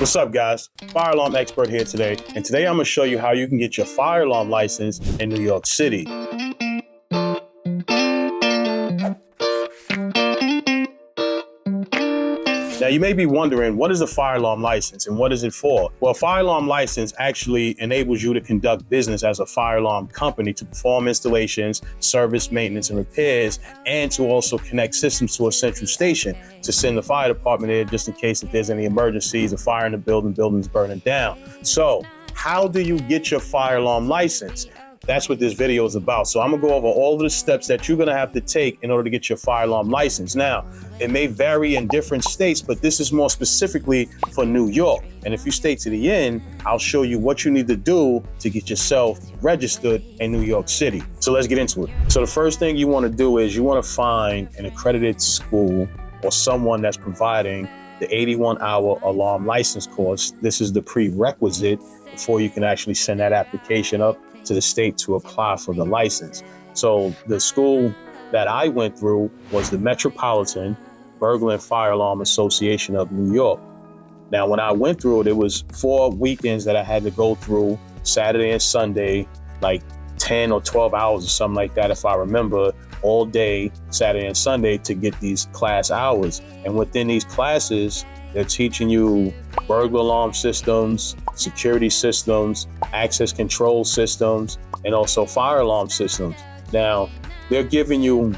What's up, guys? Fire alarm expert here today, and today I'm going to show you how you can get your fire alarm license in New York City. Now, you may be wondering, what is a fire alarm license and what is it for? Well, a fire alarm license actually enables you to conduct business as a fire alarm company to perform installations, service, maintenance, and repairs, and to also connect systems to a central station to send the fire department there just in case if there's any emergencies, a fire in the building's burning down. So, how do you get your fire alarm license? That's what this video is about. So I'm gonna go over all of the steps that you're gonna have to take in order to get your fire alarm license. Now, it may vary in different states, but this is more specifically for New York. And if you stay to the end, I'll show you what you need to do to get yourself registered in New York City. So let's get into it. So the first thing you wanna do is you wanna find an accredited school or someone that's providing the 81-hour alarm license course. This is the prerequisite before you can actually send that application up to the state to apply for the license. So the school that I went through was the Metropolitan Burglar and Fire Alarm Association of New York. Now, when I went through it, it was 4 weekends that I had to go through, Saturday and Sunday, like 10 or 12 hours or something like that, if I remember, all day, Saturday and Sunday, to get these class hours. And within these classes, they're teaching you burglar alarm systems, security systems, access control systems, and also fire alarm systems. Now, they're giving you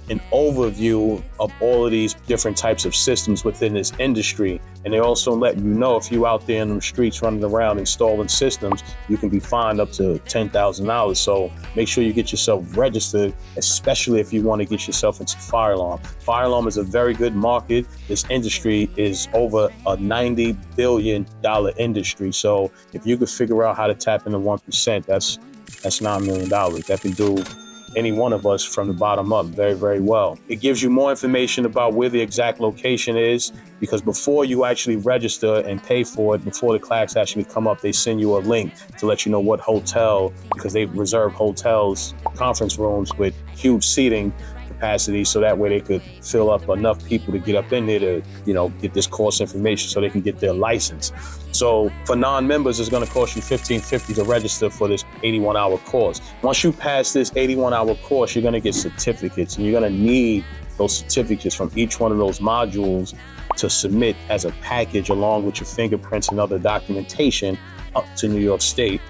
an overview of all of these different types of systems within this industry. And they're also letting you know if you're out there in the streets running around installing systems, you can be fined up to $10,000. So make sure you get yourself registered, especially if you want to get yourself into fire alarm. Fire alarm is a very good market. This industry is over a $90 billion industry. So if you could figure out how to tap into 1%, that's $9 million. That can do any one of us from the bottom up very, very well. It gives you more information about where the exact location is, because before you actually register and pay for it, before the class actually come up, they send you a link to let you know what hotel, because they reserve hotels, conference rooms with huge seating capacity, so that way they could fill up enough people to get up in there to, get this course information so they can get their license. So for non-members, it's going to cost you $15.50 to register for this 81-hour course. Once you pass this 81-hour course, you're going to get certificates, and you're going to need those certificates from each one of those modules to submit as a package along with your fingerprints and other documentation up to New York State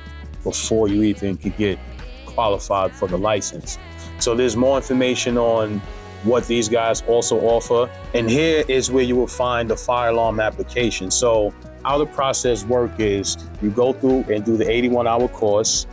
before you even could get qualified for the license. So there's more information on what these guys also offer. And here is where you will find the fire alarm application. So how the process work is you go through and do the 81-hour course.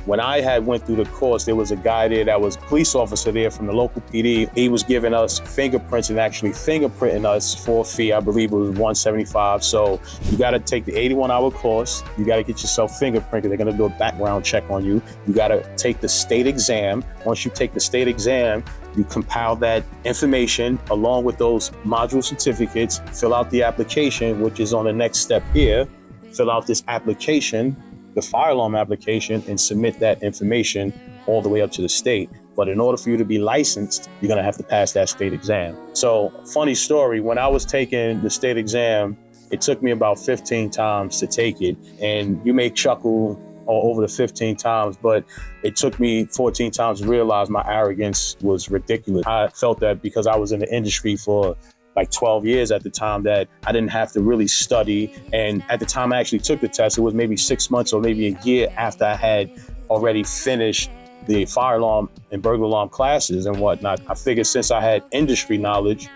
When I had went through the course, there was a guy there that was a police officer there from the local PD. He was giving us fingerprints and actually fingerprinting us for a fee. I believe it was $175. So you got to take the 81-hour course. You got to get yourself fingerprinted. They're going to do a background check on you. You got to take the state exam. Once you take the state exam, you compile that information along with those module certificates, fill out the application, which is on the next step here. Fill out this application, the fire alarm application, and submit that information all the way up to the state. But in order for you to be licensed, you're gonna have to pass that state exam. So, funny story, when I was taking the state exam, it took me about 15 times to take it. And you may chuckle over the 15 times, but it took me 14 times to realize my arrogance was ridiculous. I felt that because I was in the industry for like 12 years at the time, that I didn't have to really study. And at the time I actually took the test, it was maybe 6 months or maybe a year after I had already finished the fire alarm and burglar alarm classes and whatnot. I figured since I had industry knowledge,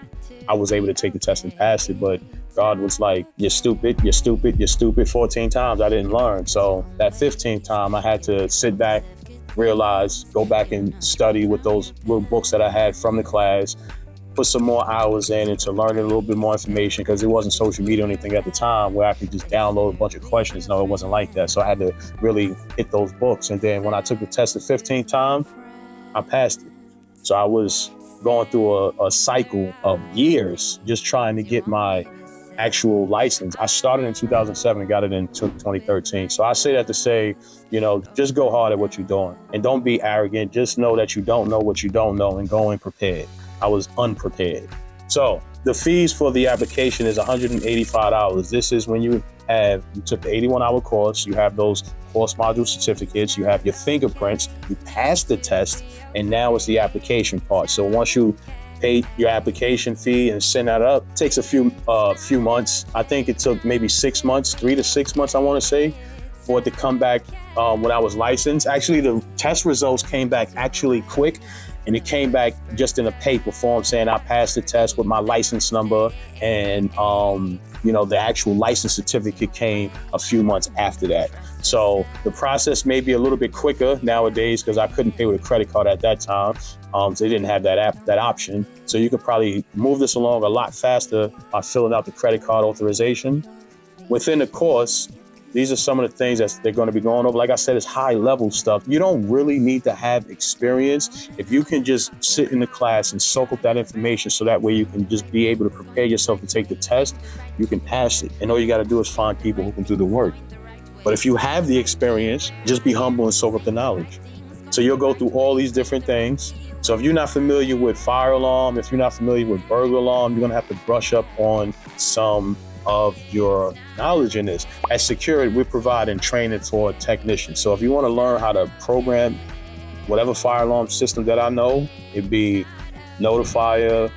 I was able to take the test and pass it. But God was like, you're stupid, you're stupid, you're stupid. 14 times I didn't learn. So that 15th time I had to sit back, realize, go back and study with those little books that I had from the class, put some more hours in into learning a little bit more information, because there wasn't social media or anything at the time where I could just download a bunch of questions. No, it wasn't like that. So I had to really hit those books. And then when I took the test the 15th time, I passed it. So I was going through a cycle of years just trying to get my actual license. I started in 2007 and got it in 2013. So I say that to say, just go hard at what you're doing and don't be arrogant. Just know that you don't know what you don't know and go in prepared. I was unprepared. So the fees for the application is $185. This is when you you took the 81-hour course, you have those course module certificates, you have your fingerprints, you passed the test, and now it's the application part. So once you pay your application fee and send that up, it takes a few months. I think it took maybe 6 months, 3 to 6 months, I want to say, for it to come back when I was licensed. Actually, the test results came back actually quick, and it came back just in a paper form saying I passed the test with my license number, and the actual license certificate came a few months after that. So the process may be a little bit quicker nowadays because I couldn't pay with a credit card at that time. So they didn't have that option. So you could probably move this along a lot faster by filling out the credit card authorization. Within the course, these are some of the things that they're going to be going over. Like I said, it's high level stuff. You don't really need to have experience. If you can just sit in the class and soak up that information so that way you can just be able to prepare yourself to take the test, you can pass it. And all you got to do is find people who can do the work. But if you have the experience, just be humble and soak up the knowledge. So you'll go through all these different things. So if you're not familiar with fire alarm, if you're not familiar with burglar alarm, you're going to have to brush up on some of your knowledge in this. At Security, we're providing training for technicians. So if you want to learn how to program whatever fire alarm system that I know, it'd be Notifier,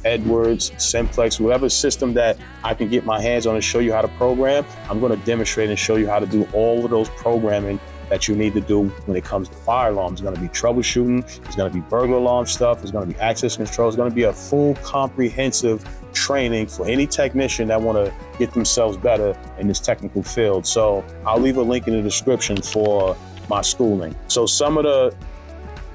Edwards, Simplex, whatever system that I can get my hands on and show you how to program, I'm going to demonstrate and show you how to do all of those programming that you need to do when it comes to fire alarms. It's going to be troubleshooting, it's going to be burglar alarm stuff, it's going to be access control, it's going to be a full comprehensive training for any technician that want to get themselves better in this technical field. So I'll leave a link in the description for my schooling. So some of the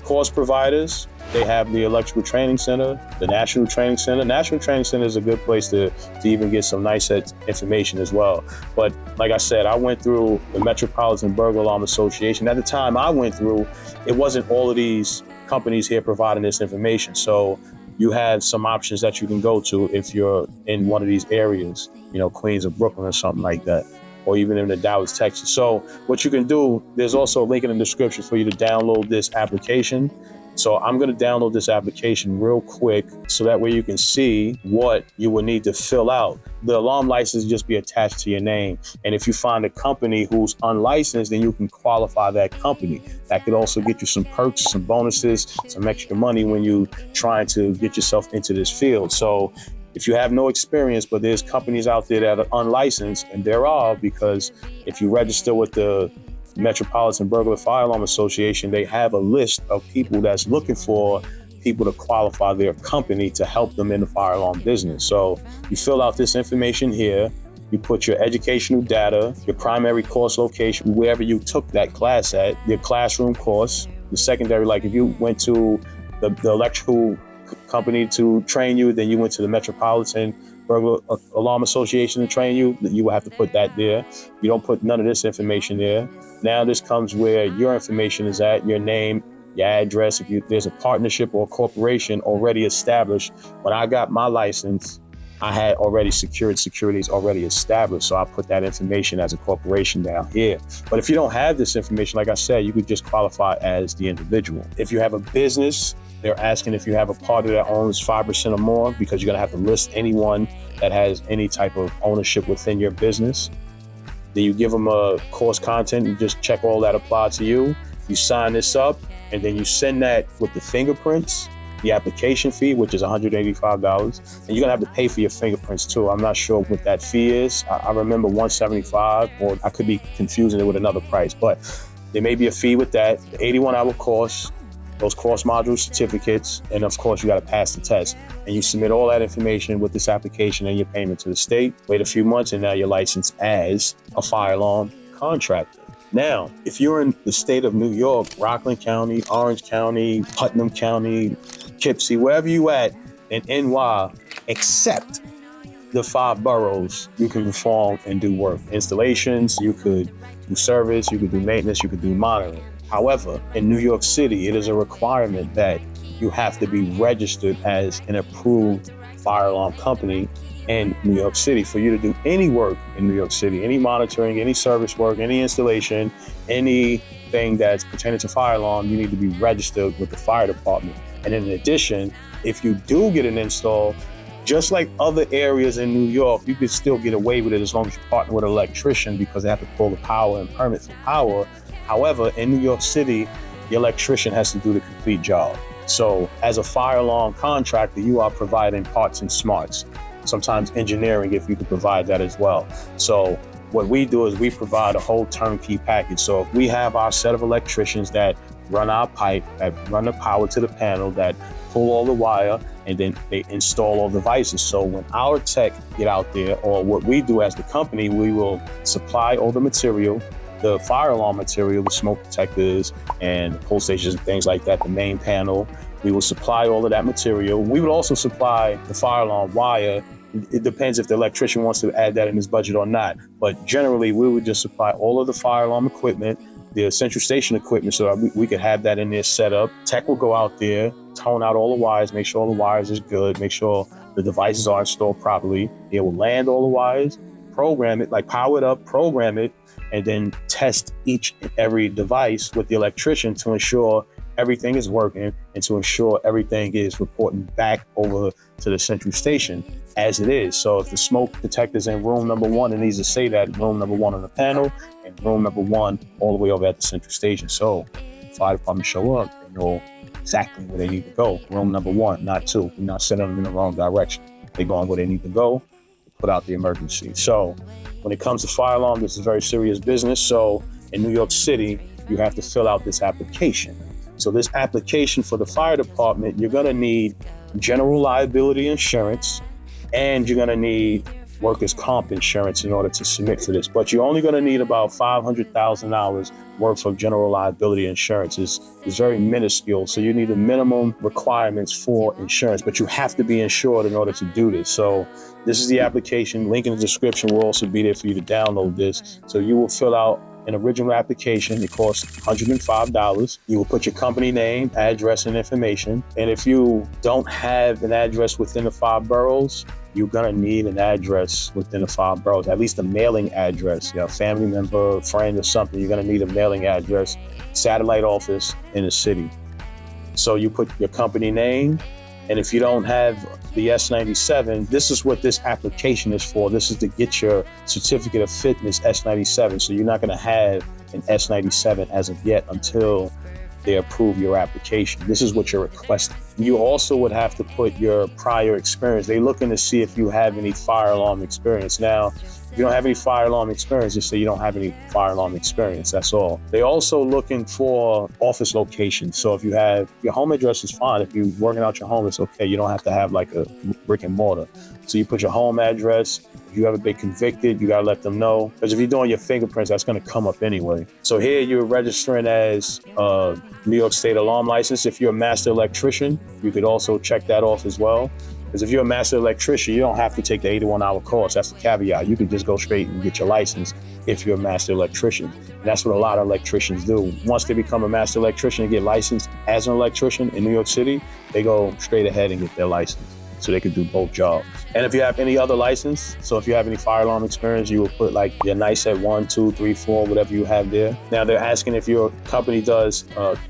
course providers, they have the Electrical Training Center, the National Training Center. National Training Center is a good place to even get some nice information as well. But like I said, I went through the Metropolitan Burglar Alarm Association. At the time I went through, it wasn't all of these companies here providing this information. So you have some options that you can go to if you're in one of these areas, Queens or Brooklyn or something like that, or even in the Dallas, Texas. So what you can do, there's also a link in the description for you to download this application. So I'm going to download this application real quick so that way you can see what you will need to fill out. The alarm license will just be attached to your name. And if you find a company who's unlicensed, then you can qualify that company. That could also get you some perks, some bonuses, some extra money when you're trying to get yourself into this field. So if you have no experience, but there's companies out there that are unlicensed, and there are, because if you register with the Metropolitan Burglar Fire Alarm Association, they have a list of people that's looking for people to qualify their company to help them in the fire alarm business. So you fill out this information here, you put your educational data, your primary course location, wherever you took that class at, your classroom course, the secondary, like if you went to the electrical company to train you, then you went to the Metropolitan Burglar Alarm Association to train you, you will have to put that there. You don't put none of this information there. Now this comes where your information is at, your name, your address. If there's a partnership or a corporation already established. When I got my license, I had already securities already established. So I put that information as a corporation down here. But if you don't have this information, like I said, you could just qualify as the individual. If you have a business, they're asking if you have a party that owns 5% or more, because you're going to have to list anyone that has any type of ownership within your business. Then you give them a course content and just check all that apply to you. You sign this up, and then you send that with the fingerprints, the application fee, which is $185. And you're gonna have to pay for your fingerprints too. I'm not sure what that fee is. I remember $175, or I could be confusing it with another price, but there may be a fee with that. The 81-hour course, those course module certificates, and of course you gotta pass the test. And you submit all that information with this application and your payment to the state. Wait a few months and now you're licensed as a fire alarm contractor. Now, if you're in the state of New York, Rockland County, Orange County, Putnam County, Poughkeepsie, wherever you at in NY, except the 5 boroughs, you can perform and do work. Installations, you could do service, you could do maintenance, you could do monitoring. However, in New York City, it is a requirement that you have to be registered as an approved fire alarm company in New York City for you to do any work in New York City, any monitoring, any service work, any installation, anything that's pertaining to fire alarm, you need to be registered with the fire department. And in addition, if you do get an install, just like other areas in New York, you could still get away with it as long as you partner with an electrician because they have to pull the power and permit for power. However, in New York City, the electrician has to do the complete job. So as a fire alarm contractor, you are providing parts and smarts, sometimes engineering if you could provide that as well. So what we do is we provide a whole turnkey package. So if we have our set of electricians that run our pipe, that run the power to the panel, that pull all the wire, and then they install all the devices. So when our tech get out there, or what we do as the company, we will supply all the material, the fire alarm material, the smoke detectors and pull stations and things like that, the main panel. We will supply all of that material. We would also supply the fire alarm wire. It depends if the electrician wants to add that in his budget or not. But generally, we would just supply all of the fire alarm equipment, the central station equipment, so that we could have that in there set up. Tech will go out there, tone out all the wires, make sure all the wires is good, make sure the devices are installed properly. They will land all the wires, program it, like power it up, program it, and then test each and every device with the electrician to ensure everything is working and to ensure everything is reporting back over to the central station as it is. So if the smoke detector's in room number 1, it needs to say that room number 1 on the panel and room number 1 all the way over at the central station. So the fire department show up, they know exactly where they need to go. Room number 1, not 2. We're not sending them in the wrong direction. They're going where they need to go, put out the emergency. So when it comes to fire alarm, this is very serious business. So in New York City, you have to fill out this application. So this application for the fire department, you're gonna need general liability insurance, and you're gonna need workers' comp insurance in order to submit for this. But you're only gonna need about $500,000 worth of general liability insurance. It's very minuscule, so you need the minimum requirements for insurance, but you have to be insured in order to do this. So this is the application. Link in the description will also be there for you to download this. So you will fill out an original application. It costs $105. You will put your company name, address, and information. And if you don't have an address within the 5 boroughs, you're gonna need an address within the 5 boroughs, at least a mailing address. You know, a family member, friend, or something, you're gonna need a mailing address, satellite office in the city. So you put your company name, and if you don't have the S97, this is what this application is for. This is to get your certificate of fitness S97. So you're not gonna have an S97 as of yet until they approve your application. This is what you're requesting. You also would have to put your prior experience. They're looking to see if you have any fire alarm experience. Now, if you don't have any fire alarm experience, just say you don't have any fire alarm experience, that's all. They're also looking for office location. So if you have, your home address is fine. If you're working out your home, it's okay. You don't have to have like a brick and mortar. So you put your home address. If you ever been convicted, you gotta let them know. Because if you're doing your fingerprints, that's gonna come up anyway. So here you're registering as a New York State alarm license. If you're a master electrician, you could also check that off as well. Because if you're a master electrician, you don't have to take the 81-hour course. That's the caveat. You could just go straight and get your license if you're a master electrician. And that's what a lot of electricians do. Once they become a master electrician and get licensed as an electrician in New York City, they go straight ahead and get their license, so they can do both jobs. And if you have any other license, so if you have any fire alarm experience, you will put like your NICE at 1, 2, 3, 4, whatever you have there. Now they're asking if your company does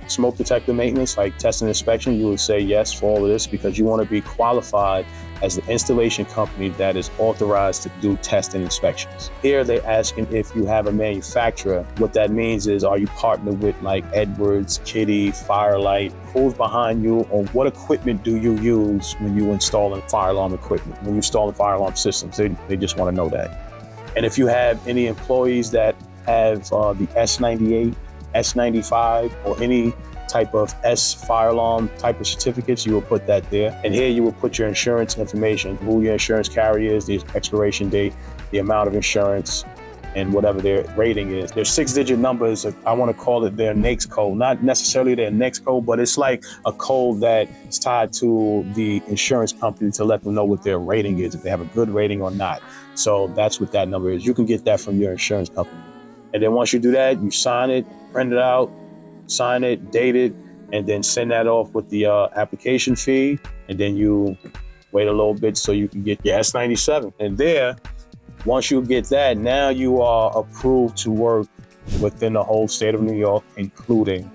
smoke detector maintenance, like test and inspection. You would say yes for all of this because you want to be qualified as the installation company that is authorized to do test and inspections. Here they're asking if you have a manufacturer. What that means is, are you partnered with like Edwards, Kitty, Firelight? Who's behind you, or what equipment do you use when you installing fire alarm equipment, when you installing fire alarm systems? They just want to know that. And if you have any employees that have the S98, S95, or any type of S fire alarm type of certificates, you will put that there. And here you will put your insurance information, who your insurance carrier is, the expiration date, the amount of insurance, and whatever their rating is. Their 6-digit numbers, I want to call it their NAICS code. Not necessarily their NAICS code, but it's like a code that is tied to the insurance company to let them know what their rating is, if they have a good rating or not. So that's what that number is. You can get that from your insurance company. And then once you do that, you sign it, print it out, sign it, date it, and then send that off with the application fee. And then you wait a little bit so you can get your S97. And there, once you get that, now you are approved to work within the whole state of New York, including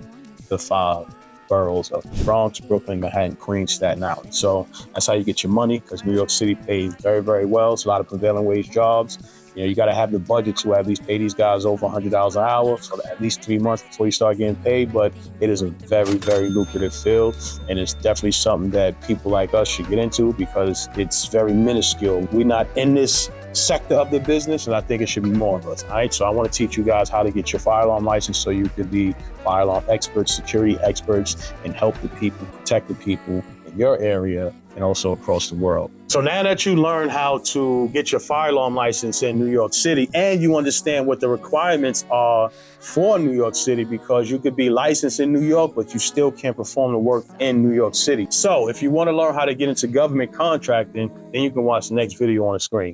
the 5 boroughs of Bronx, Brooklyn, Manhattan, Queens, Staten Island. So that's how you get your money, because New York City pays very, very well. It's a lot of prevailing wage jobs. You got to have the budget to at least pay these guys over $100 an hour for at least 3 months before you start getting paid. But it is a very, very lucrative field. And it's definitely something that people like us should get into, because it's very minuscule. We're not in this sector of the business, and I think it should be more of us. All right. So I want to teach you guys how to get your fire alarm license so you could be fire alarm experts, security experts, and help the people, protect the people in your area and also across the world. So now that you learn how to get your fire alarm license in New York City, and you understand what the requirements are for New York City, because you could be licensed in New York, but you still can't perform the work in New York City. So if you want to learn how to get into government contracting, then you can watch the next video on the screen.